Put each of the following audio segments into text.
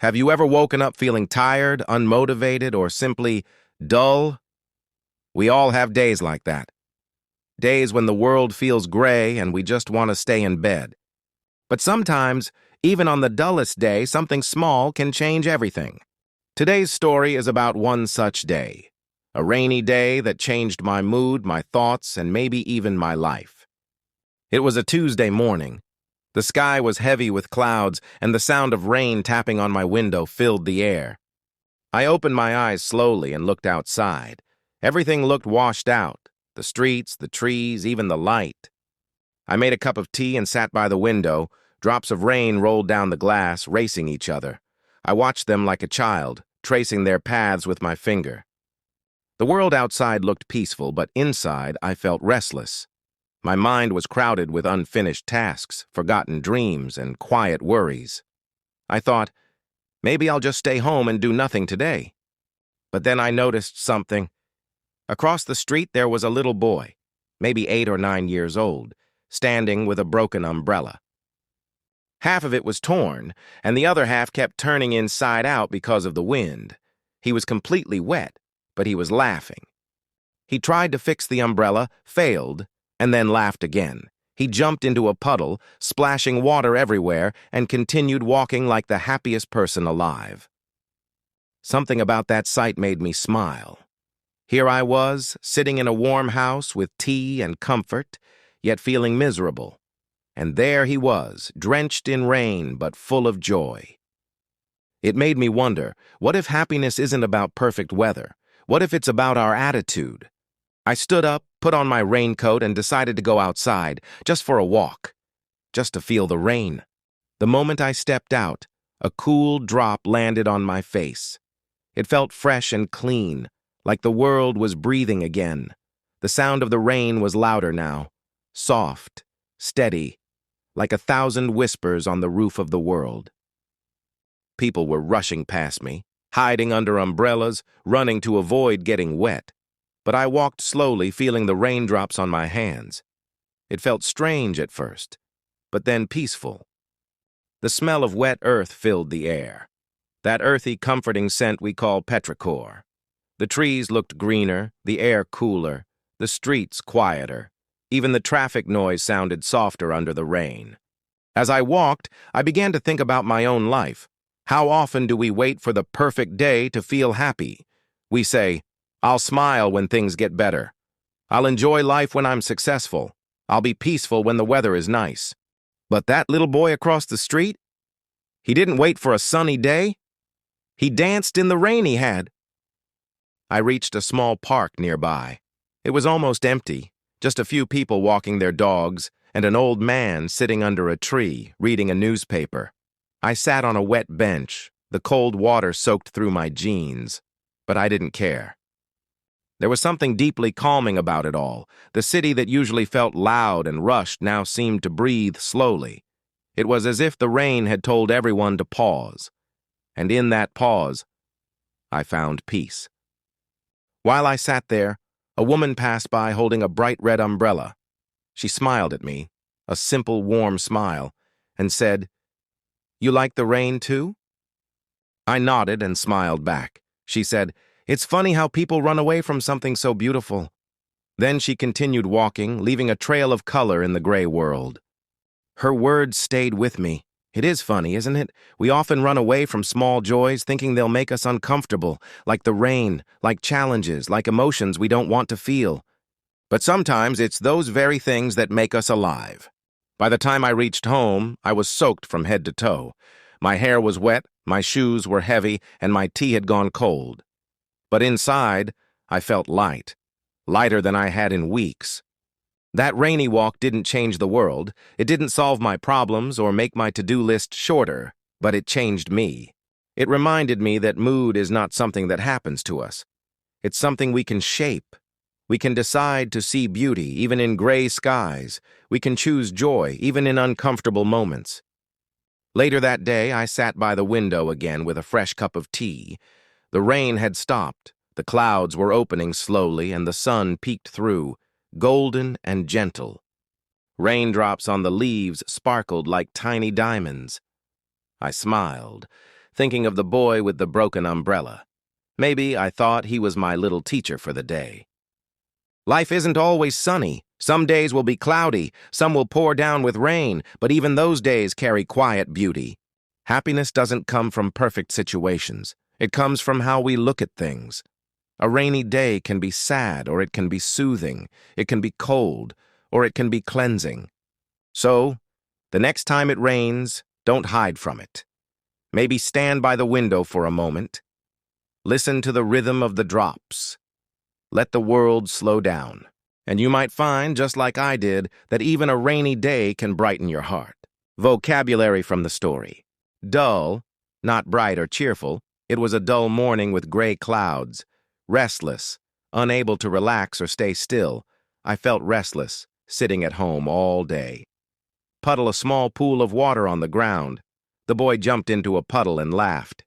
Have you ever woken up feeling tired, unmotivated, or simply dull? We all have days like that. Days when the world feels gray and we just want to stay in bed. But sometimes, even on the dullest day, something small can change everything. Today's story is about one such day. A rainy day that changed my mood, my thoughts, and maybe even my life. It was a Tuesday morning. The sky was heavy with clouds, and the sound of rain tapping on my window filled the air. I opened my eyes slowly and looked outside. Everything looked washed out. The streets, the trees, even the light. I made a cup of tea and sat by the window. Drops of rain rolled down the glass, racing each other. I watched them like a child, tracing their paths with my finger. The world outside looked peaceful, but inside I felt restless. My mind was crowded with unfinished tasks, forgotten dreams, and quiet worries. I thought, maybe I'll just stay home and do nothing today. But then I noticed something. Across the street there was a little boy, maybe 8 or 9 years old, standing with a broken umbrella. Half of it was torn, and the other half kept turning inside out because of the wind. He was completely wet, but he was laughing. He tried to fix the umbrella, failed, and then laughed again. He jumped into a puddle, splashing water everywhere, and continued walking like the happiest person alive. Something about that sight made me smile. Here I was, sitting in a warm house with tea and comfort, yet feeling miserable. And there he was, drenched in rain but full of joy. It made me wonder, what if happiness isn't about perfect weather? What if it's about our attitude? I stood up, put on my raincoat, and decided to go outside, just for a walk, just to feel the rain. The moment I stepped out, a cool drop landed on my face. It felt fresh and clean, like the world was breathing again. The sound of the rain was louder now, soft, steady, like 1,000 whispers on the roof of the world. People were rushing past me, hiding under umbrellas, running to avoid getting wet. But I walked slowly, feeling the raindrops on my hands. It felt strange at first, but then peaceful. The smell of wet earth filled the air, that earthy, comforting scent we call petrichor. The trees looked greener, the air cooler, the streets quieter. Even the traffic noise sounded softer under the rain. As I walked, I began to think about my own life. How often do we wait for the perfect day to feel happy? We say, I'll smile when things get better. I'll enjoy life when I'm successful. I'll be peaceful when the weather is nice. But that little boy across the street? He didn't wait for a sunny day. He danced in the rain he had. I reached a small park nearby. It was almost empty, just a few people walking their dogs and an old man sitting under a tree, reading a newspaper. I sat on a wet bench, the cold water soaked through my jeans, but I didn't care. There was something deeply calming about it all. The city that usually felt loud and rushed now seemed to breathe slowly. It was as if the rain had told everyone to pause. And in that pause, I found peace. While I sat there, a woman passed by holding a bright red umbrella. She smiled at me, a simple, warm smile, and said, "You like the rain too?" I nodded and smiled back. She said, "It's funny how people run away from something so beautiful." Then she continued walking, leaving a trail of color in the gray world. Her words stayed with me. It is funny, isn't it? We often run away from small joys thinking they'll make us uncomfortable, like the rain, like challenges, like emotions we don't want to feel. But sometimes it's those very things that make us alive. By the time I reached home, I was soaked from head to toe. My hair was wet, my shoes were heavy, and my tea had gone cold. But inside, I felt light, lighter than I had in weeks. That rainy walk didn't change the world. It didn't solve my problems or make my to-do list shorter, but it changed me. It reminded me that mood is not something that happens to us. It's something we can shape. We can decide to see beauty, even in gray skies. We can choose joy, even in uncomfortable moments. Later that day, I sat by the window again with a fresh cup of tea. The rain had stopped, the clouds were opening slowly, and the sun peeked through, golden and gentle. Raindrops on the leaves sparkled like tiny diamonds. I smiled. thinking of the boy with the broken umbrella. Maybe I thought he was my little teacher for the day. Life isn't always sunny. Some days will be cloudy, some will pour down with rain, but even those days carry quiet beauty. Happiness doesn't come from perfect situations. It comes from how we look at things. A rainy day can be sad, or it can be soothing. It can be cold, or it can be cleansing. So, the next time it rains, don't hide from it. Maybe stand by the window for a moment. Listen to the rhythm of the drops. Let the world slow down. And you might find, just like I did, that even a rainy day can brighten your heart. Vocabulary from the story. Dull, not bright or cheerful. It was a dull morning with gray clouds. Restless, unable to relax or stay still. I felt restless, sitting at home all day. Puddle, a small pool of water on the ground. The boy jumped into a puddle and laughed.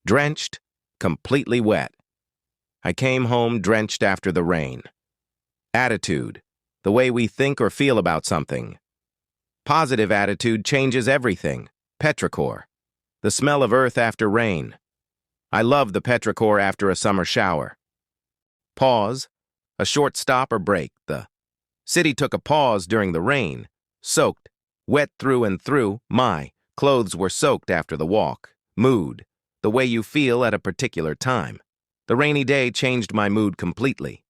Drenched, completely wet. I came home drenched after the rain. Attitude, the way we think or feel about something. Positive attitude changes everything. Petrichor, the smell of earth after rain. I love the petrichor after a summer shower. Pause, a short stop or break. The city took a pause during the rain. Soaked, wet through and through. My clothes were soaked after the walk. Mood, the way you feel at a particular time. The rainy day changed my mood completely.